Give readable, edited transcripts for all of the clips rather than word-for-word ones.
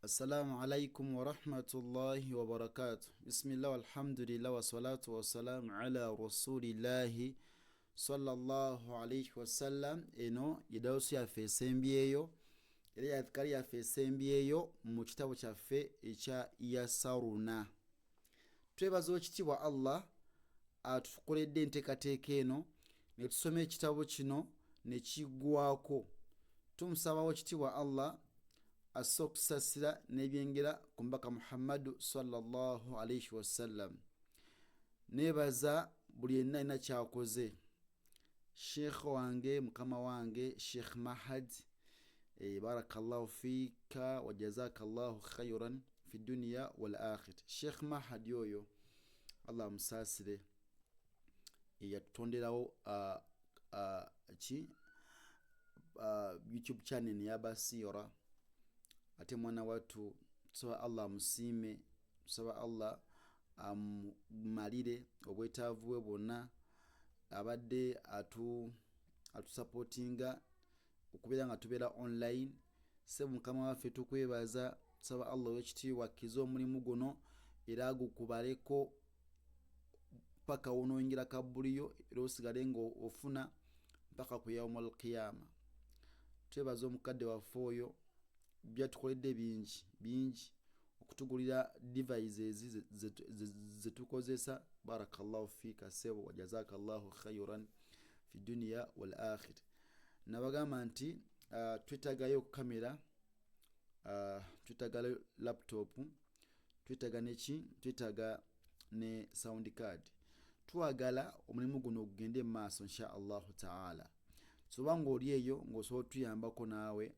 Assalamu alaikum wa rahmatullahi wa barakatuh. Bismillah walhamdulillah wa salatu wa salamu ala rasulillahi sallallahu alayhi wa sallam. Eno yedawusu yaffe esembyeyo era yafikari yaffe esembyeyo mu kitabo kyaffe ekya Yasaruna. Twebaza ekitiibwa Allah atukoledde enteekateeka eno ne tusoma ekitabo kino ne kiggwako. Tumusabawo ekitiibwa Allah assa okusasira n'ebyengera ku mbaka Muhammadu sallallahu alayhi wasallam. Neebaza buli yenna alina kyakoze. Sheikh wange mukama wange Sheikh Mahad, barakallahu fika wa jazakallahu khairan fi dunya wal akhirah. Sheikh Mahad yoyo Allah musasire yatutonderawo YouTube channel ya Basira. Ate mwana watu tusaba Allah musiime, tusaba Allah amumalire obwetaavu bwe bwonna, abadde atusupportinga okubeera nga tubeera online. Sebo mukama waffe tukwebaza, tusaba Allah w'ekitiibwa akkize omulimu guno era agukubaleko paka wonoyingira kabuliyo era osigale nga ofuna mpaka ku yaumul qiyama. Twebaza omukadde waffe oyo byatukoledde bingi okutugulira devices zetukozesa. Barakallahu fika sebo wa jazakallahu khairan fi dunya wal akhirah. Nabagamba nti twetagayo kamera, twetaga laptop, twetaga neki, twetaga ne sound card. Twagala omulimu guno ogende mu maaso insha Allahu taala. Soba ng'oli eyo ng'osobola tuyambako naawe,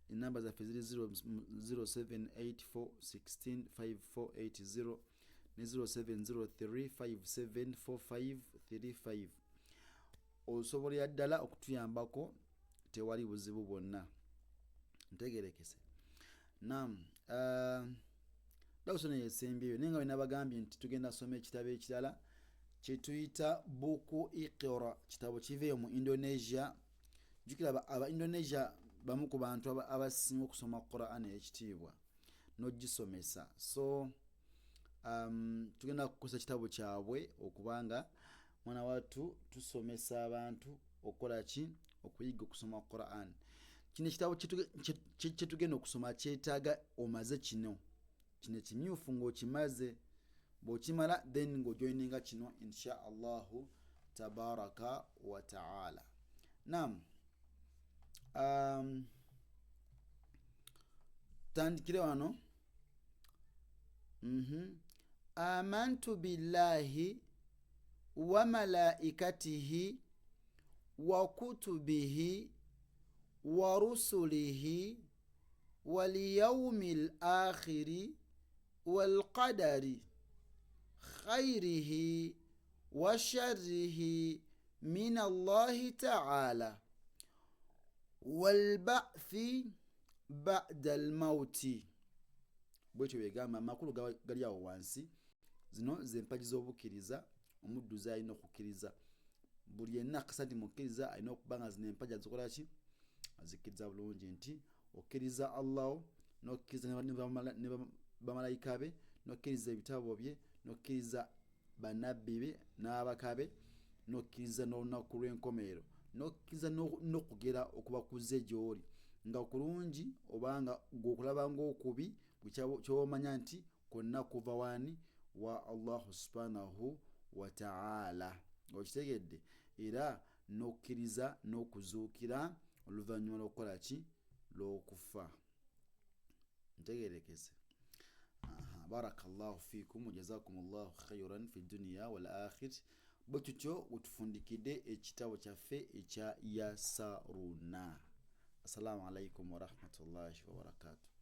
enamba zaffe ziri 0784165480 ne 0703574535. Osobolera ddala okutuyambako, tewali buzibu bwonna. Ntegerekese. Naam, dawusona yesembyeyo naye nga bwe nabagambye nti tugenda soma ekitabo ekirala kye tuyita buku Iqra. Kitabo kiveeyo mu Indonesia. Jukira aba Indonesia bamu ku bantu abasinga okusoma Quran ekitiibwa n'ogisomesa. So tugenda kukozesa kitabo kyabwe okubanga mwana watu tusomesa abantu okukola ki, okuyiga okusoma Quran. Kino ekitabo kye tugenda okusoma kyetaaga omaze kino kimyufu ng'okimaze. Bw'okimala then ng'ojoininga kino insha Allahu tabaraka wa ta'ala. Naam, tandikire wano. Amantu billahi wa malaikatihi wa kutubihi wa rusulihi wal yawmil akhiri wal qadari khairihi wa sharrihi min Allahi ta'ala wal ba'thi ba'da al mauti. Bwekyo begamba amakulu gali awo wansi. Zino z'empagi z'obukkiriza omudduzi alina okukkiriza. Buli yenna akasati mukkiriza alina okuba nga zino empagi azikola ki, azikkiriza bulungi, nti okkiriza Allah, n'okkiriza ne bamalayika be, n'okkiriza ebitabo bye, n'okkiriza bannabbi be n'ababaka be, n'okkiriza n'olunaku lw'enkomerero, n'okkiriza n'okugera okubakuze gy'oli nga kulungi obanga gwokulaba ng'okubi ky'omanya nti kwonna kuva wani wa Allah subhanahu wa ta'ala. Okitegedde? Era n'okkiriza n'okuzuukira oluvannyuma lw'okukola ki, lw'okufa. Ntegerekese. Barakallahu fikum wa jazakumullahu khairan fi dunya wal akhirah. Bwe tutyo utufundikidde ekitabo kyaffe ekya Yasaruna. Assalamu alaikum wa rahmatullahi wa barakatuh.